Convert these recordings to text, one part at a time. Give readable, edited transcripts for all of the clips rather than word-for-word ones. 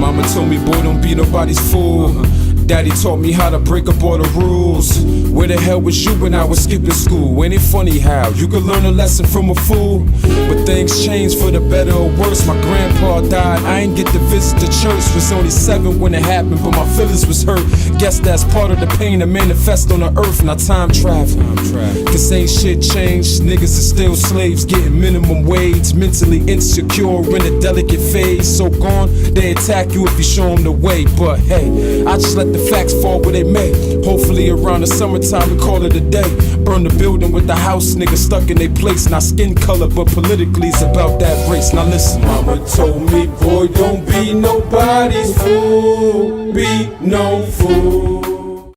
Mama told me, boy, don't be nobody's fool. Daddy taught me how to break up all the rules. Where the hell was you when I was skipping school? Ain't it funny how you could learn a lesson from a fool? But things changed for the better or worse. My grandpa died, I ain't get to visit the church. Was only 7 when it happened, but my feelings was hurt. Guess that's part of the pain that manifest on the earth. Now time travel, cause ain't shit changed. Niggas are still slaves, getting minimum wage. Mentally insecure in a delicate phase. So gone, they attack you if you show them the way. But hey, I just let the facts fall where they may. Hopefully around the summertime we call it a day. Burn the building with the house niggas stuck in their place. Not skin color but politically it's about that race. Now listen, mama told me, boy, don't be nobody's fool. Be no fool.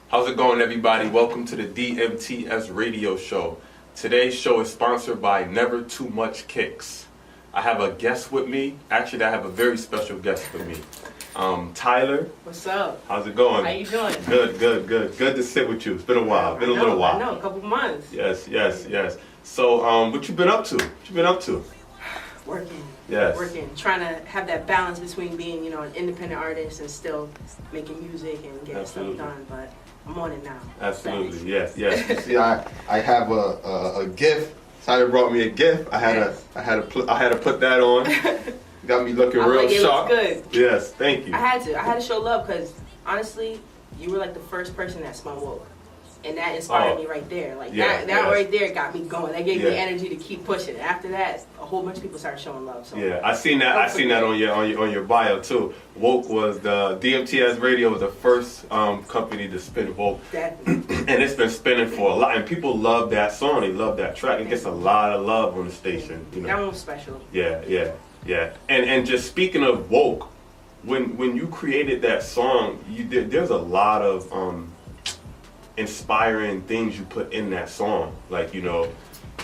How's it going, everybody? Welcome to the DmtsRadio show. Today's show is sponsored by Never Too Much Kicks. I have a guest with me. Actually, I have a very special guest with me. Tyler. What's up? How's it going? How you doing? Good. Good to sit with you. It's been a while. Been a little while. I know, a couple months. Yes. So, what you been up to? Working. Yes. Working. Trying to have that balance between being, an independent artist and still making music and getting stuff done. But I'm on it now. Absolutely. Yes. You see, I have a gift. Tyler brought me a gift. I had to put that on. Got me looking real sharp. It looks good. Yes, thank you. I had to show love because honestly, you were like the first person that smelled woke, and that inspired me right there. Like that right there got me going. That gave me energy to keep pushing. After that, a whole bunch of people started showing love. So yeah, I seen that on your bio too. Woke was the DmtsRadio was the first company to spin Woke, and it's been spinning for a lot. And people love that song. They love that track. It gets a lot of love on the station. That one was special. Yeah. And just speaking of Woke, when you created that song, there's a lot of inspiring things you put in that song. Like,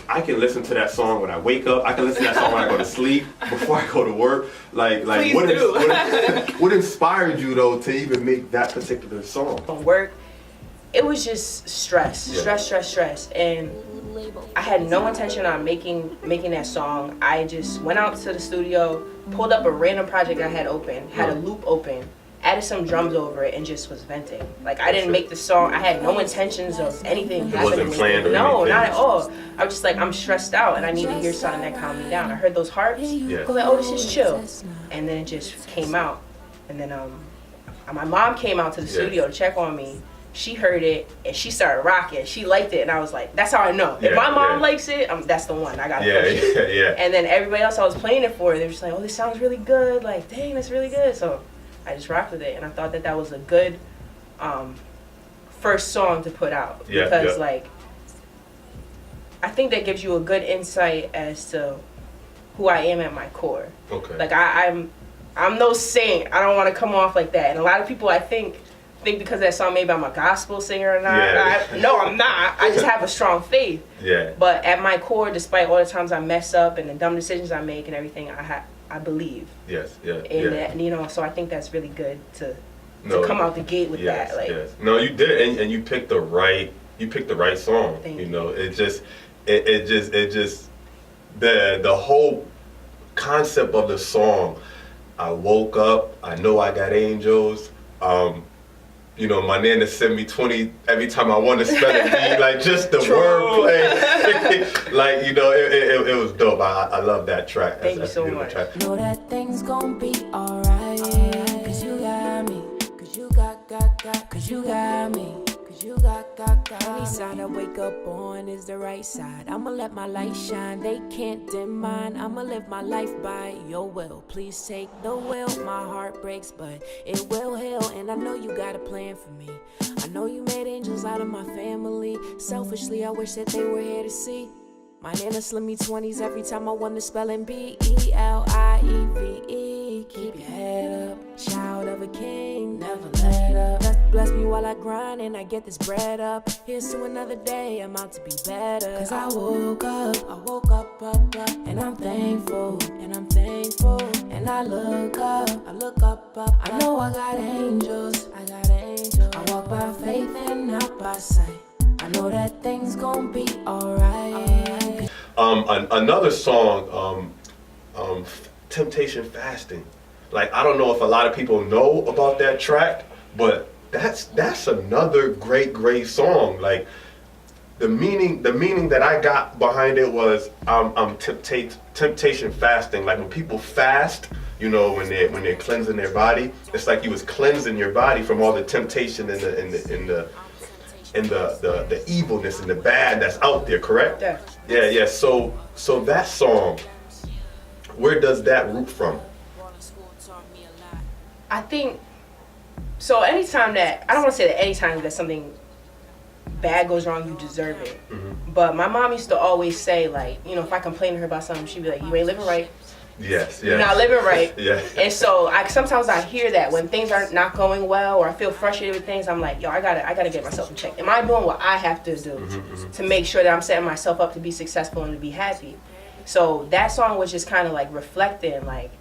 I can listen to that song when I wake up. I can listen to that song when I go to sleep, before I go to work. Like what inspired you though to even make that particular song? On work, it was just stress, and I had no intention on making that song. I just went out to the studio, pulled up a random project I had open, had a loop open, added some drums over it, and just was venting. Like, I didn't make the song. I had no intentions of anything happening. It wasn't planned or anything. No, not at all. I was just like, I'm stressed out and I need to hear something that calmed me down. I heard those harps. I was like, oh, this is chill. And then it just came out. And then my mom came out to the studio to check on me. She heard it and she started rocking. She liked it, and I was like, "That's how I know. If my mom likes it, that's the one. I gotta push it." Yeah. And then everybody else I was playing it for, they were just like, "Oh, this sounds really good. Like, dang, that's really good." So I just rocked with it, and I thought that was a good first song to put out because, like, I think that gives you a good insight as to who I am at my core. Okay. Like, I'm no saint. I don't want to come off like that, and a lot of people I think because that song maybe I'm a gospel singer or not. No, I'm not. I just have a strong faith. Yeah. But at my core, despite all the times I mess up and the dumb decisions I make and everything, I believe. Yes. That, so I think that's really good to come out the gate with that. Like, No, you did, and you picked the right song. Thank you. It just the whole concept of the song. I woke up. I know I got angels. My nana sent me 20 every time I want to spell it. Like, just the wordplay. Like, it was dope. I love that track. Thank you so much. Track. Know that things gon' be alright. Cause you got me. Cause you got. Cause you got me. Cause you got. Any side I wake up on is the right side. I'ma let my light shine. They can't dim mine. I'ma live my life by your will. Please take the wheel. My heart breaks, but it will heal. And I know you got a plan for me. I know you made angels out of my family. Selfishly, I wish that they were here to see. My nana slim me 20s every time I want to spell in BELIEVE. Keep your head up, child of a king, never let up. Bless me while I grind and I get this bread up. Here's to another day, I'm out to be better. Cause I woke up, and I'm thankful, and I look up, I know I got angels, I walk by faith and not by sight. I know that things gon' be alright. Another song, Temptation Fasting. Like, I don't know if a lot of people know about that track, but that's another great song. Like, the meaning that I got behind it was I'm temptation fasting. Like, when people fast, you know, when they're cleansing their body, it's like you was cleansing your body from all the temptation and the evilness and the bad that's out there, correct? Yeah. So that song, where does that root from? I think so. Anytime that, I don't want to say that anytime that something bad goes wrong, you deserve it. Mm-hmm. But my mom used to always say, like, you know, if I complain to her about something, she'd be like, you ain't living right. Yes. You're not living right. Yeah. And so sometimes I hear that when things are not going well, or I feel frustrated with things, I'm like, yo, I gotta get myself in check. Am I doing what I have to do to make sure that I'm setting myself up to be successful and to be happy? So that song was just kind of like reflecting, like,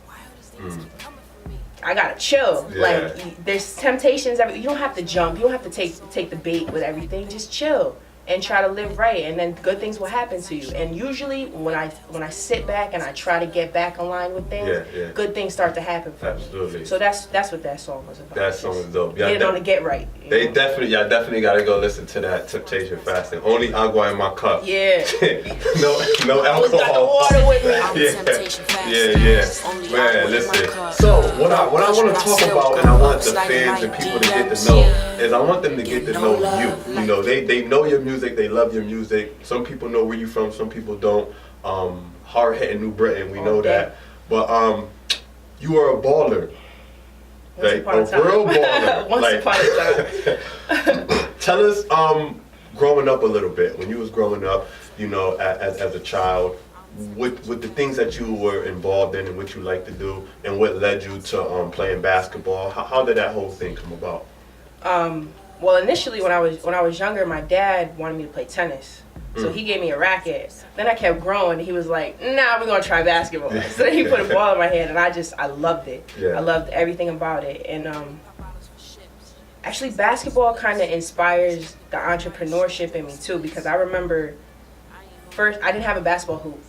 I gotta chill. Yeah. Like, there's temptations. You don't have to jump. You don't have to take the bait with everything. Just chill and try to live right, and then good things will happen to you. And usually, when I sit back and I try to get back in line with things, good things start to happen for me. Absolutely. So that's what that song was about. That song is dope. Get on the get right. Y'all definitely gotta go listen to that Temptation Fasting. Only agua in my cup. Yeah. no alcohol. Got the water with me. Yeah. Man, listen. So what I want to talk about, and I want the fans and people to get to know, is I want them to get to know you. You know, they know your music, they love your music. Some people know where you from, some people don't. Hard hitting New Britain, we know that. But you are a baller. Like a real baller. Once upon a time. Tell us, growing up a little bit, when you was growing up, you know, as a child, with the things that you were involved in and what you like to do, and what led you to playing basketball. How did that whole thing come about? Well, initially when I was younger, my dad wanted me to play tennis. So he gave me a racket. Then I kept growing. He was like, nah, we're going to try basketball. So then he put a ball in my hand, and I loved it. Yeah. I loved everything about it. And actually, basketball kind of inspires the entrepreneurship in me, too, because I remember first, I didn't have a basketball hoop.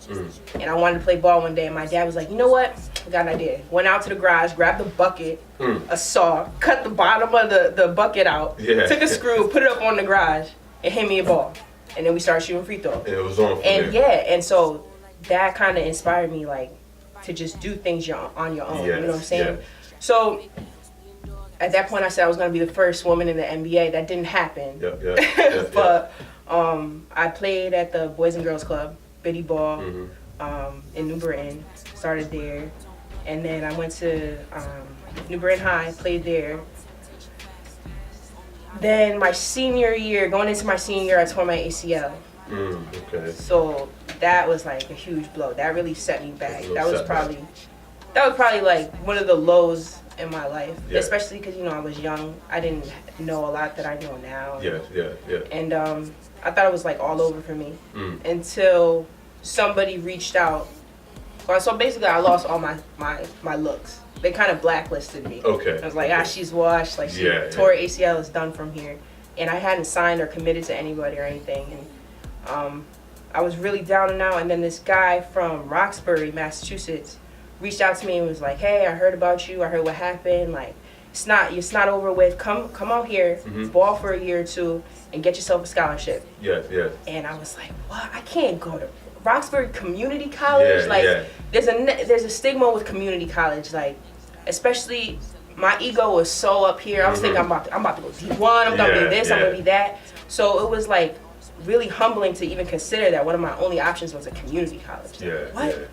And I wanted to play ball one day, and my dad was like, you know what? I got an idea. Went out to the garage, grabbed the bucket, a saw, cut the bottom of the bucket out, took a screw, put it up on the garage, and hit me a ball. And then we started shooting free throws. And it was on from and there. And so that kind of inspired me, like, to just do things on your own. You know what I'm saying? Yeah. So at that point, I said I was going to be the first woman in the NBA. That didn't happen. But I played at the Boys and Girls Club, Biddy Ball, in New Britain. Started there. And then I went to New Britain High, played there. Then my senior year, going into my senior year, I tore my ACL. Okay. So that was like a huge blow. That really set me back. That was probably like one of the lows in my life, especially because, you know, I was young. I didn't know a lot that I know now. Yeah. And I thought it was like all over for me until somebody reached out. So basically, I lost all my looks. They kind of blacklisted me. Okay. I was like, she's washed. Like, she tore ACL, is done from here. And I hadn't signed or committed to anybody or anything. And I was really down and out. And then this guy from Roxbury, Massachusetts, reached out to me and was like, hey, I heard about you. I heard what happened. Like, it's not over with. Come out here, ball for a year or two, and get yourself a scholarship. Yeah. And I was like, what? I can't go to Roxbury Community College. There's a stigma with community college. Like, especially my ego was so up here. I was thinking I'm about to go D1. I'm gonna be this. I'm gonna be that. So it was like really humbling to even consider that one of my only options was a community college. What? Yeah.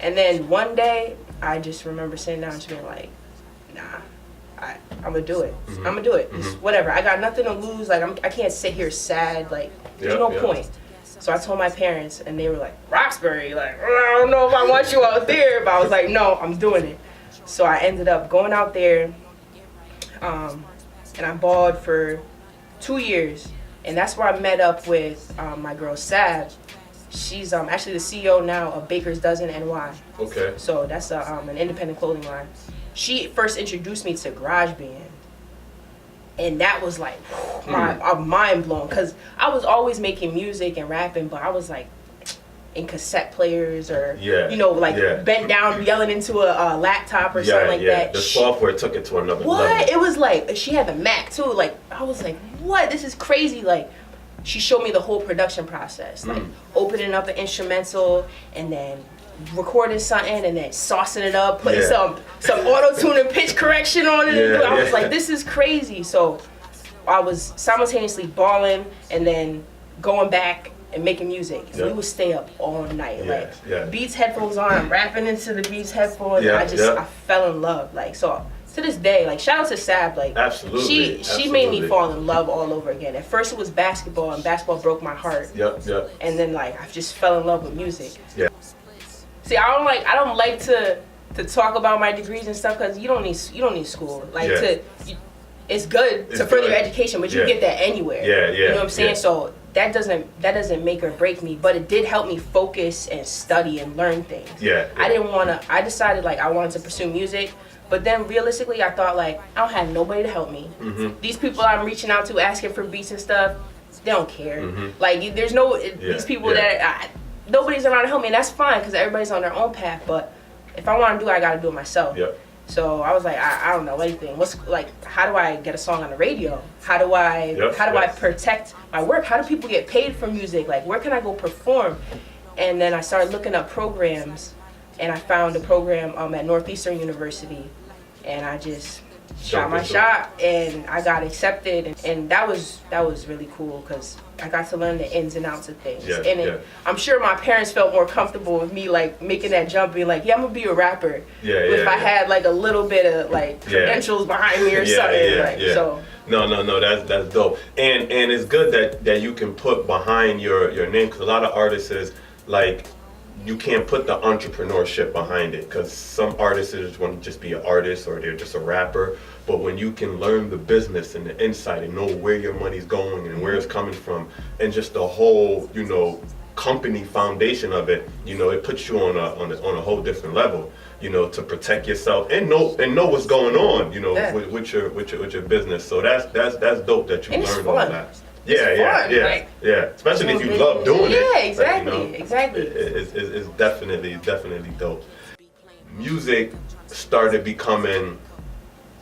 And then one day I just remember sitting down and just being like, nah, I'm gonna do it. I'm gonna do it. Just whatever. I got nothing to lose. Like, I can't sit here sad. Like, there's no point. So I told my parents, and they were like, Roxbury, like, I don't know if I want you out there. But I was like, no, I'm doing it. So I ended up going out there, and I balled for 2 years. And that's where I met up with my girl, Sab. She's actually the CEO now of Baker's Dozen NY. Okay. So that's an independent clothing line. She first introduced me to GarageBand. And that was like mind blown, because I was always making music and rapping, but I was like, in cassette players or bent down yelling into a laptop or something like that. The software took it to another level. It was like, she had the Mac too. Like, I was like, what? This is crazy. Like, she showed me the whole production process, like opening up an instrumental and then recording something and then saucing it up, putting some auto-tune and pitch correction on it. I was like, this is crazy. So I was simultaneously balling and then going back and making music. So we would stay up all night. Beats headphones on, I'm rapping into the Beats headphones. And I fell in love. Like, so to this day, like, shout out to Sab. Like, she made me fall in love all over again. At first it was basketball, and basketball broke my heart. And then, like, I just fell in love with music. See, I don't like to talk about my degrees and stuff, because you don't need school. Like, it's good to further your education, but you get that anywhere. You know what I'm saying? So that doesn't make or break me, but it did help me focus and study and learn things. I decided, like, I wanted to pursue music, but then realistically I thought, like, I don't have nobody to help me. These people I'm reaching out to asking for beats and stuff, they don't care. Like, there's these people that nobody's around to help me, and that's fine because everybody's on their own path, but if I want to do it, I got to do it myself. So I was like, I don't know anything. How do I get a song on the radio? How do I protect my work? How do people get paid for music? Like, where can I go perform? And then I started looking up programs, and I found a program at Northeastern University, and I just shot my shot, and I got accepted, and that was really cool because I got to learn the ins and outs of things. I'm sure my parents felt more comfortable with me, like, making that jump, being like, I'm gonna be a rapper. If I had, like, a little bit of, like, credentials behind me or something. So. No, that's dope. And it's good that you can put behind your name, because a lot of artists is like, you can't put the entrepreneurship behind it, because some artists just want to just be an artist, or they're just a rapper. But when you can learn the business and the insight and know where your money's going and where it's coming from, and just the whole, company foundation of it, it puts you on a whole different level, to protect yourself and know what's going on, with your business. So that's dope that you learned all that. Especially if you love doing it. Exactly. It's definitely dope. Music started becoming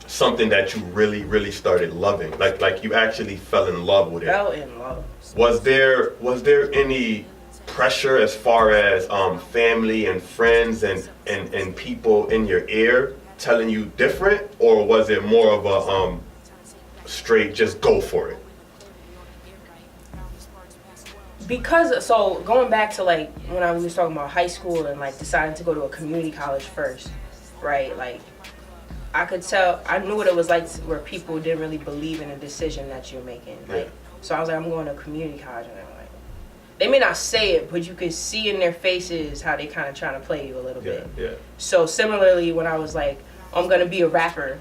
something that you really started loving. Like you actually fell in love with it. Fell in love. Was there any pressure as far as family and friends and people in your ear telling you different, or was it more of a straight just go for it? So going back to, like, when I was talking about high school and, like, deciding to go to a community college first, right? Like, I could tell, I knew what it was like where people didn't really believe in a decision that you're making. Like, so I was like, I'm going to a community college, and I'm like, they may not say it, but you could see in their faces how they kind of trying to play you a little bit. So similarly, when I was like, I'm gonna be a rapper,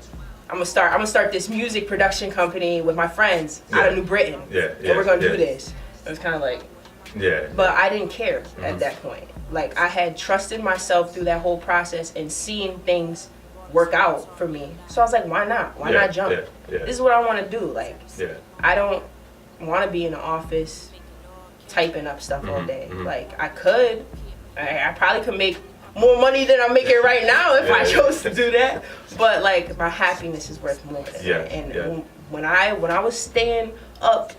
I'm gonna start this music production company with my friends out of New Britain, and we're gonna do this. It was kind of like, but I didn't care at that point. Like, I had trusted myself through that whole process and seen things work out for me. So I was like, why not? Why not jump? This is what I want to do. Like, I don't want to be in the office typing up stuff all day. Like, I probably could make more money than I'm making right now if I chose to do that. But, like, my happiness is worth more than that. And when I was staying up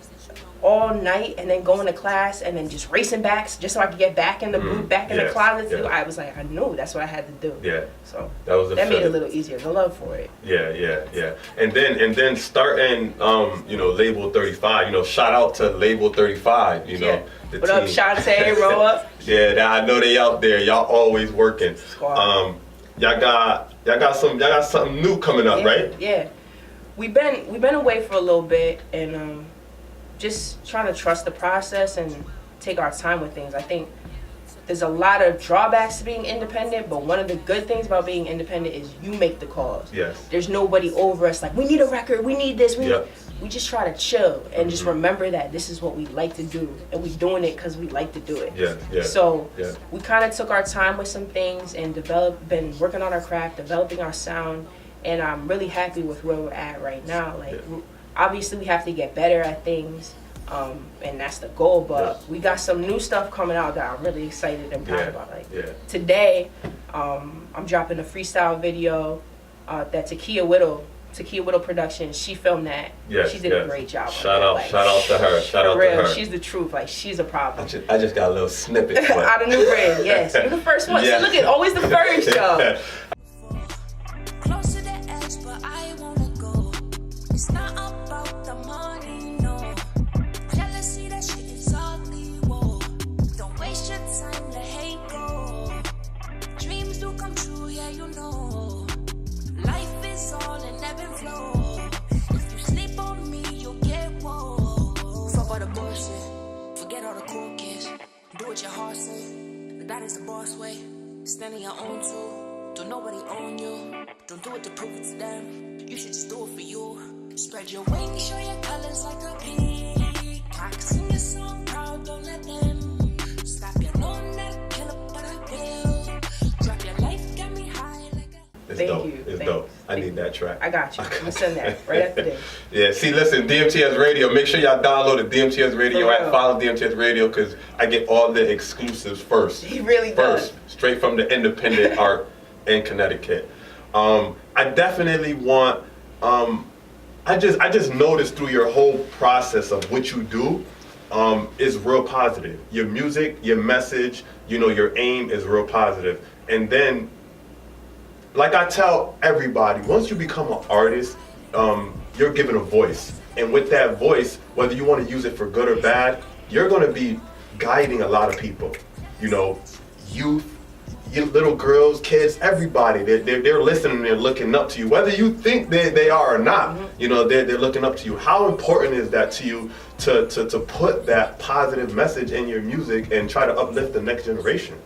all night and then going to class and then just racing back just so I could get back in the booth, back in the closet, I was like, I knew that's what I had to do. So that made it a little easier, the love for it. And then starting Label 35, shout out to Label 35, the what team. Up, Shantae, Roll Up? I know they out there, y'all always working. Y'all got something new coming up, right? We've been away for a little bit, and just trying to trust the process and take our time with things. I think there's a lot of drawbacks to being independent, but one of the good things about being independent is you make the calls. There's nobody over us like, we need a record, we need this. We just try to chill and just remember that this is what we like to do, and we're doing it because we like to do it. So we kind of took our time with some things and been working on our craft, developing our sound, and I'm really happy with where we're at right now. Like, obviously we have to get better at things, And that's the goal. But we got some new stuff coming out that I'm really excited and proud about. Like today, I'm dropping a freestyle video that Takia Whittle Productions, she filmed that. She did a great job. Shout out to her. Shout out to her. She's the truth. Like, she's a problem. I just got a little snippet. Out of New Brand, yes. You're the first one. See, look at always the first, yo. Close to the edge, but I wanna go. It's not about the money, no. Jealousy, that shit is ugly, whoa. Don't waste your time, let hate go. Dreams do come true, yeah, you know. Life is all and ebb and flow. If you sleep on me, you'll get woe. Fuck all the bullshit. Forget all the cool kids. Do what your heart say. That is the boss way. Stand on your own too. Don't nobody own you. Don't do it to prove it to them. You should just do it for you. Spread your wings, show your colors like a peacock. Sing your song proud, don't let them stop you. No, I'm not a killer, but I will. Drop your life, get me high like a... It's dope. It's dope. I need that track. I got you. I'm gonna send that right after this. Yeah, see, listen, DMTS Radio. Make sure y'all download the DMTS Radio app. Follow DMTS Radio because I get all the exclusives first. He really does. Straight from the independent art in Connecticut. I definitely want. I just noticed through your whole process of what you do is real positive. Your music, your message, your aim is real positive. And then, like I tell everybody, once you become an artist, you're given a voice. And with that voice, whether you want to use it for good or bad, you're going to be guiding a lot of people. Youth, little girls, kids, everybody. They're listening, they're looking up to you. Whether you think they are or not, they're looking up to you. How important is that to you to put that positive message in your music and try to uplift the next generation?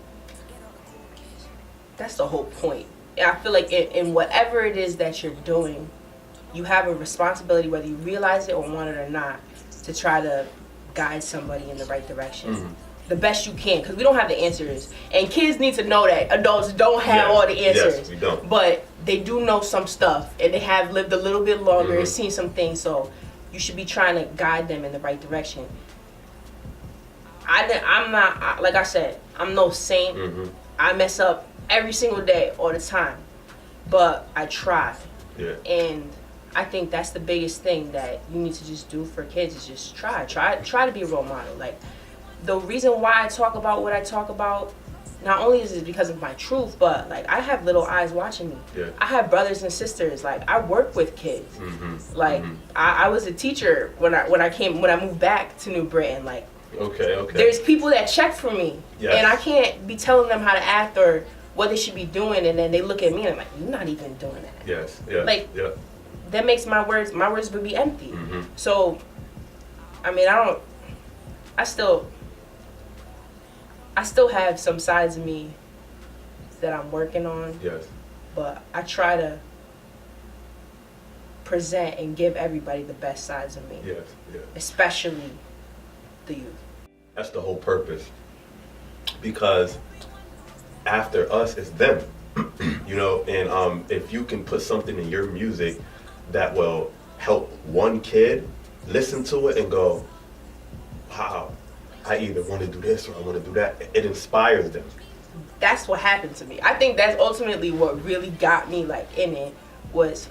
That's the whole point. I feel like in whatever it is that you're doing, you have a responsibility, whether you realize it or want it or not, to try to guide somebody in the right direction. The best you can, because we don't have the answers. And kids need to know that adults don't have all the answers. Yes, we don't. But they do know some stuff, and they have lived a little bit longer and seen some things, so you should be trying to guide them in the right direction. I'm not, like I said, I'm no saint. I mess up every single day, all the time. But I try. Yeah. And I think that's the biggest thing that you need to just do for kids is just try to be a role model. Like, the reason why I talk about what I talk about, not only is it because of my truth, but like I have little eyes watching me. Yeah. I have brothers and sisters. Like, I work with kids. Like I was a teacher when I moved back to New Britain. Like, okay. There's people that check for me, and I can't be telling them how to act or what they should be doing, and then they look at me and I'm like, you're not even doing that. Yes. Yeah. Like, that makes my words would be empty. So, I mean, I still have some sides of me that I'm working on. Yes. But I try to present and give everybody the best sides of me. Yes. Especially the youth. That's the whole purpose. Because after us, it's them. And if you can put something in your music that will help one kid listen to it and go, wow, I either want to do this or I want to do that. It inspires them. That's what happened to me. I think that's ultimately what really got me like in it was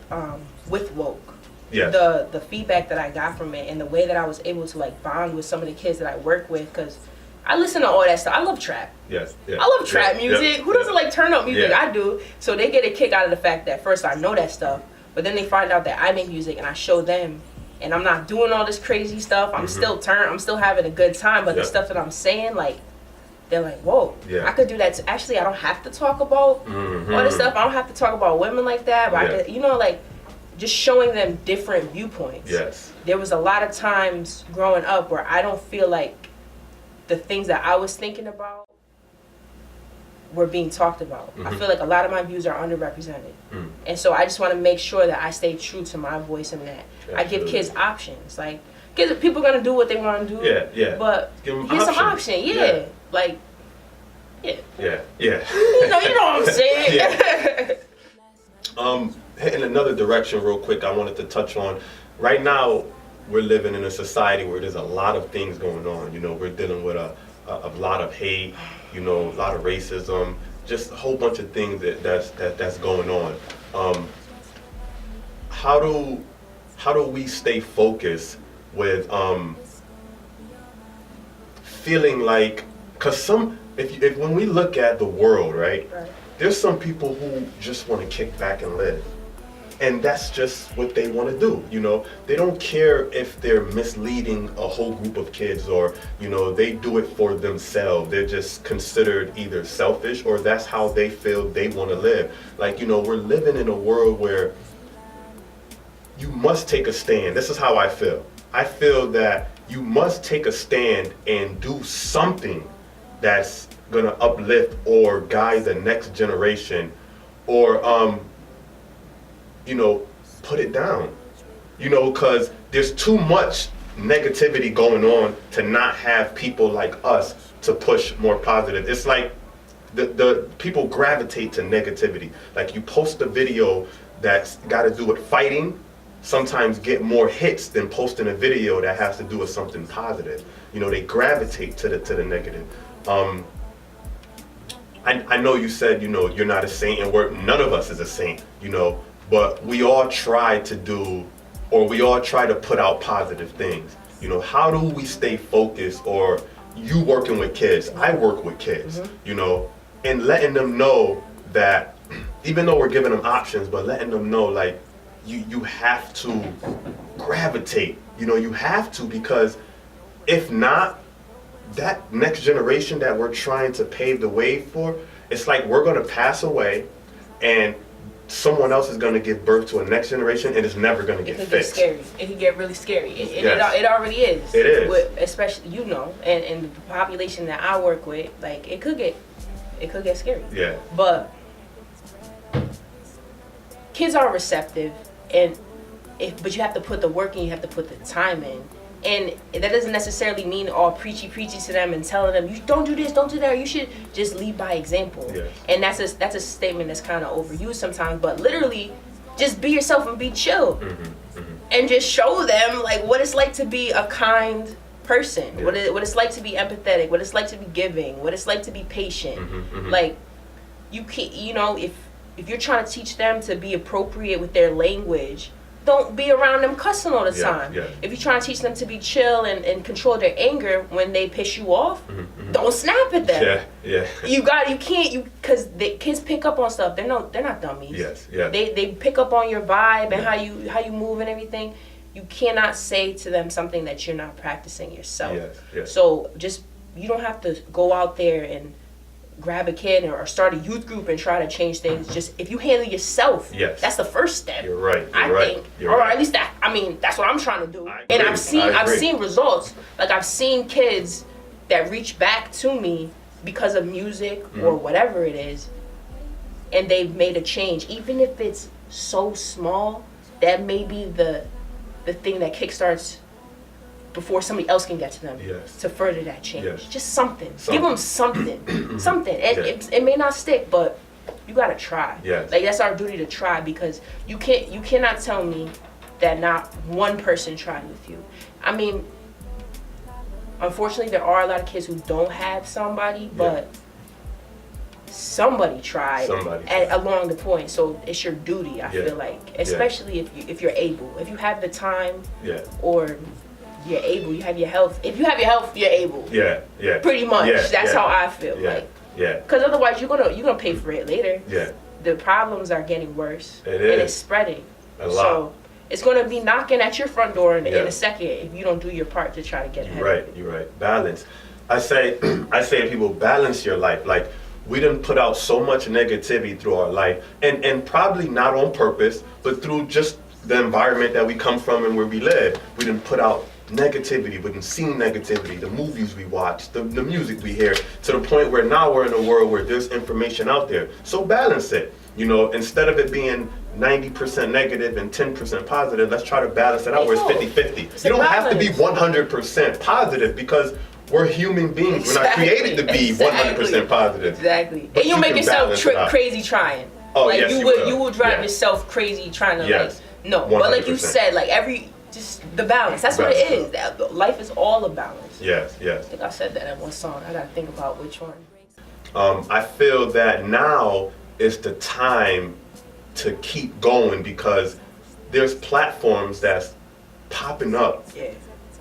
with Woke. Yes. The feedback that I got from it and the way that I was able to like bond with some of the kids that I work with, because I listen to all that stuff. I love trap. Yes. I love trap music. Who doesn't like turn up music? I do. So they get a kick out of the fact that first I know that stuff, but then they find out that I make music and I show them. And I'm not doing all this crazy stuff. I'm still I'm still having a good time. But the stuff that I'm saying, like, they're like, whoa, I could do that. Actually, I don't have to talk about all this stuff. I don't have to talk about women like that. But I could, like, just showing them different viewpoints. Yes. There was a lot of times growing up where I don't feel like the things that I was thinking about were being talked about. I feel like a lot of my views are underrepresented. And so I just want to make sure that I stay true to my voice in that. Absolutely. I give kids options. Like, people are going to do what they want to do. Yeah. But here's some option. Yeah. Like, yeah. You know what I'm saying? Hitting another direction real quick I wanted to touch on. Right now, we're living in a society where there's a lot of things going on. You know, we're dealing with a lot of hate, you know, a lot of racism, just a whole bunch of things that's going on. How do we stay focused with feeling like, because if when we look at the world, right, there's some people who just want to kick back and live. And that's just what they want to do, you know. They don't care if they're misleading a whole group of kids, or, you know, they do it for themselves. They're just considered either selfish, or that's how they feel they want to live. Like, you know, we're living in a world where you must take a stand. This is how I feel. I feel that you must take a stand and do something that's gonna uplift or guide the next generation, or you know, put it down, you know, because there's too much negativity going on to not have people like us to push more positive. It's like the people gravitate to negativity. Like, you post a video that's got to do with fighting, sometimes get more hits than posting a video that has to do with something positive. You know, they gravitate to the negative. I know you said, you know, you're not a saint, and none of us is a saint, you know, but we all try to do, or we all try to put out positive things. You know, how do we stay focused? Or you working with kids, I work with kids, you know, and letting them know that, even though we're giving them options, but letting them know, like, you have to gravitate, you know, you have to, because if not, that next generation that we're trying to pave the way for, it's like we're going to pass away, and someone else is going to give birth to a next generation, and it's never going to get fixed. It can get scary. It can get really scary. Yes. It already is. It is. Especially, you know, and the population that I work with, like, it could get scary. Yeah. But kids are receptive, but you have to put the work in, you have to put the time in. And that doesn't necessarily mean all preachy to them and telling them, you don't do this, don't do that, or you should just lead by example. Yes. And that's a statement that's kind of overused sometimes, but literally, just be yourself and be chill. And just show them, like, what it's like to be a kind person, what it's like to be empathetic, what it's like to be giving, what it's like to be patient. Like, you can't, you know, if you're trying to teach them to be appropriate with their language, don't be around them cussing all the time. If you're trying to teach them to be chill and control their anger when they piss you off, don't snap at them. Because the kids pick up on stuff. They're not dummies. They pick up on your vibe and how you move and everything. You cannot say to them something that you're not practicing yourself. So just, you don't have to go out there and grab a kid or start a youth group and try to change things. Just, if you handle yourself, that's the first step. You're right. I think, or at least that's what I'm trying to do. And I've seen results. Like, I've seen kids that reach back to me because of music or whatever it is, and they've made a change, even if it's so small. That may be the thing that kickstarts before somebody else can get to them to further that change. Just something. Give them something. Something. It may not stick, but you gotta try. Like, that's our duty to try, because you cannot tell me that not one person tried with you. I mean, unfortunately, there are a lot of kids who don't have somebody, but somebody tried along the point. So it's your duty, I feel like, especially if you're able, if you have the time, or you're able, you have your health. If you have your health, you're able. Pretty much. That's how I feel. Because otherwise, you're gonna pay for it later. The problems are getting worse, and it's spreading. A lot. So it's gonna be knocking at your front door in a second if you don't do your part to try to get ahead. You're right. Balance. I say to people, balance your life. Like, we done put out so much negativity through our life, and probably not on purpose, but through just the environment that we come from and where we live. We done put out negativity, we done seen negativity, the movies we watch, the music we hear, to the point where now we're in a world where there's information out there. So balance it. You know, instead of it being 90% negative and 10% positive, let's try to balance it out where it's 50-50. You don't have to be 100% positive, because we're human beings. We're not created to be 100% positive. Exactly. And you'll make yourself crazy trying. Oh, like, yes, you will drive yourself crazy trying to, like, no. 100%. But like you said, like, just the balance. That's what it is. Life is all a balance. Yes. I think I said that in one song. I gotta think about which one. I feel that now is the time to keep going because there's platforms that's popping up. Yeah.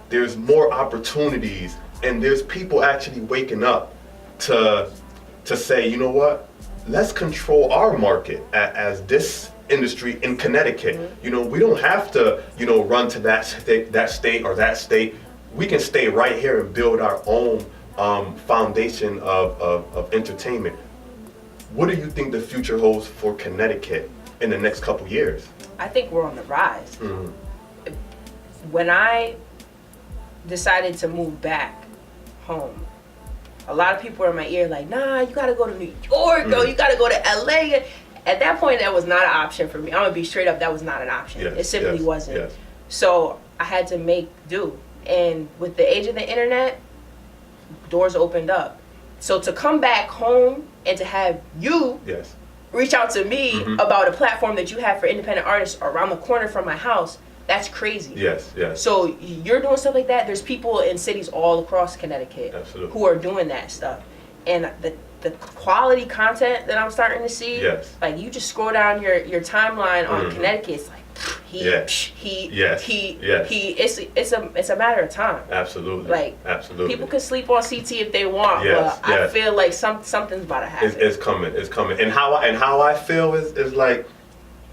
There's more opportunities, and there's people actually waking up to say, you know what, let's control our market as this industry in Connecticut. Mm-hmm. You know, we don't have to, you know, run to that state or that state. We can stay right here and build our own foundation of entertainment. What do you think the future holds for Connecticut in the next couple years? I think we're on the rise. Mm-hmm. When I decided to move back home, a lot of people were in my ear like, nah, you gotta go to New York, you gotta go to LA. At that point, that was not an option for me. I'm gonna be straight up, that was not an option. It simply wasn't. So I had to make do. And with the age of the internet, doors opened up. So to come back home and to have you reach out to me about a platform that you have for independent artists around the corner from my house, that's crazy. Yes. So you're doing stuff like that. There's people in cities all across Connecticut who are doing that stuff. And the quality content that I'm starting to see, like you just scroll down your timeline on Connecticut, it's like it's a matter of time. Absolutely. Like people can sleep on CT if they want, but I feel like something's about to happen. It's coming. And how I feel is like,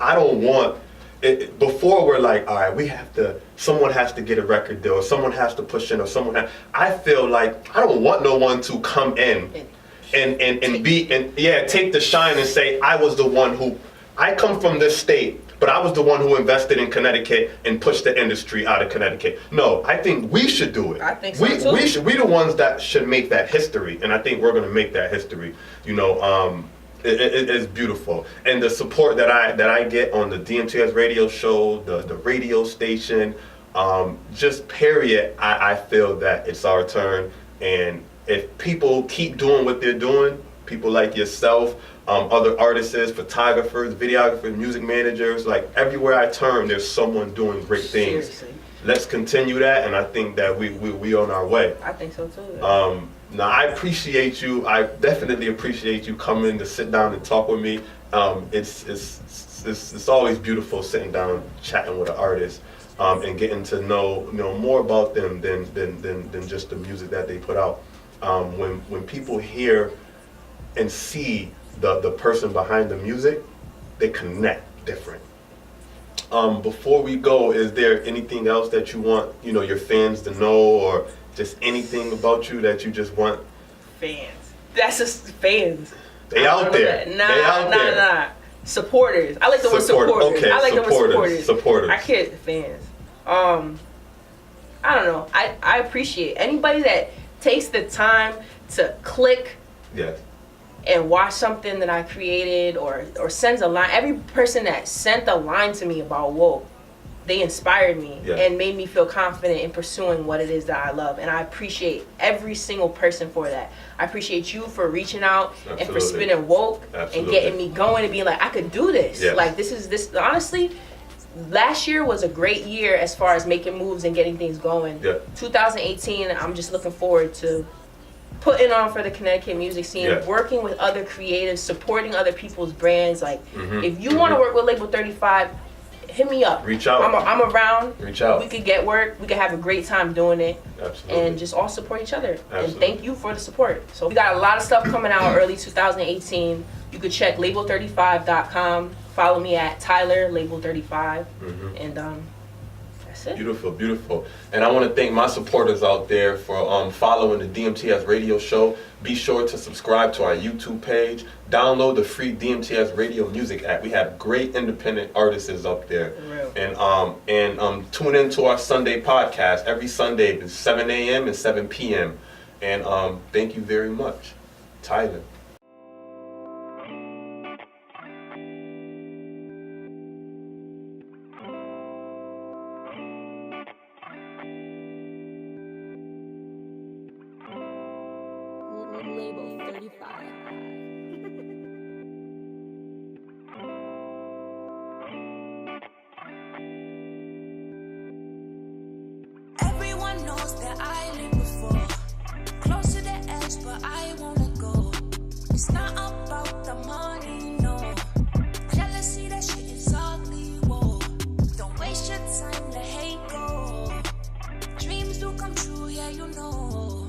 I don't want it, before we're like, all right, someone has to get a record deal, or someone has to push in, or I feel like I don't want no one to come in and take the shine and say, I come from this state, but I was the one who invested in Connecticut and pushed the industry out of Connecticut. No, I think we should do it. I think so too. We the ones that should make that history, and I think we're gonna make that history. You know, it is beautiful, and the support that I get on the DMTS radio show, the radio station, just period. I feel that it's our turn, and if people keep doing what they're doing, people like yourself, other artists, photographers, videographers, music managers, like everywhere I turn, there's someone doing great things. Seriously. Let's continue that, and I think that we on our way. I think so too. Now I appreciate you. I definitely appreciate you coming to sit down and talk with me. It's always beautiful sitting down, chatting with an artist, and getting to know more about them than just the music that they put out. When people hear and see the person behind the music, they connect different. Before we go, is there anything else that you want your fans to know, or just anything about you that you just want? Fans. That's just fans. They out there. Nah. Supporters. I like the word supporters. Okay, I like the word supporters. I can't fans. I don't know. I appreciate anybody that takes the time to click and watch something that I created, or sends a line. Every person that sent a line to me about Woke, they inspired me and made me feel confident in pursuing what it is that I love. And I appreciate every single person for that. I appreciate you for reaching out and for spinning Woke and getting me going and being like, I could do this. Like this honestly, last year was a great year as far as making moves and getting things going. 2018, I'm just looking forward to putting on for the Connecticut music scene, working with other creatives, supporting other people's brands. Like, if you want to work with Label 35, hit me up. Reach out. I'm around. Reach out. We could get work. We could have a great time doing it. Absolutely. And just all support each other. Absolutely. And thank you for the support. So we got a lot of stuff coming out early 2018. You could check label35.com. Follow me at Tylerlabel35. And that's it. Beautiful. And I want to thank my supporters out there for following the DMTS radio show. Be sure to subscribe to our YouTube page. Download the free DMTS radio music app. We have great independent artists up there. And tune into our Sunday podcast every Sunday at 7 a.m. and 7 p.m. And thank you very much. Tyler. Label 35. It's not about the money, no. Jealousy, that shit is ugly, whoa. Don't waste your time, let hate go. Dreams do come true, yeah, you know.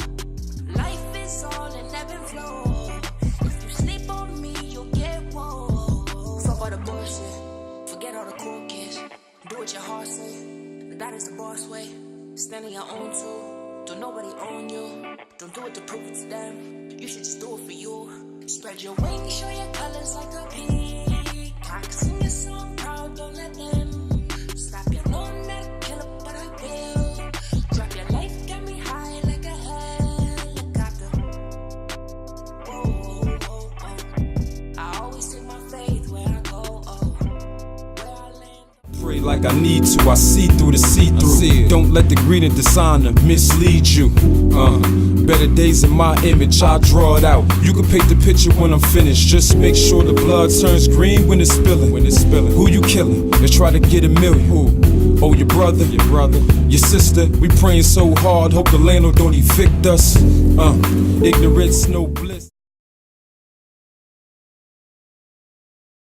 Life is all and ebb and flow. If you sleep on me, you'll get woe. Fuck all the bullshit, forget all the cool kids. Do what your heart say, that is the boss way. Stand on your own too, don't nobody own you. Don't do it to prove it to them, you should just do it for you. Spread your wings, show your colors like a peacock. Sing your song proud, don't let them stop you. No, I'm not a killer, but I will. Drop your life, got me high like a helicopter. Whoa, whoa, whoa, whoa. I always take my faith where I go, oh, where I land. Pray like I need to, I see through the see-through. Don't let the greed and dishonor mislead you. Better days in my image, I draw it out. You can paint the picture when I'm finished. Just make sure the blood turns green when it's spilling. Who you killing? They try to get a million. Who? Oh, your brother, your sister. We praying so hard, hope the landlord don't evict us. Ignorance, no bliss.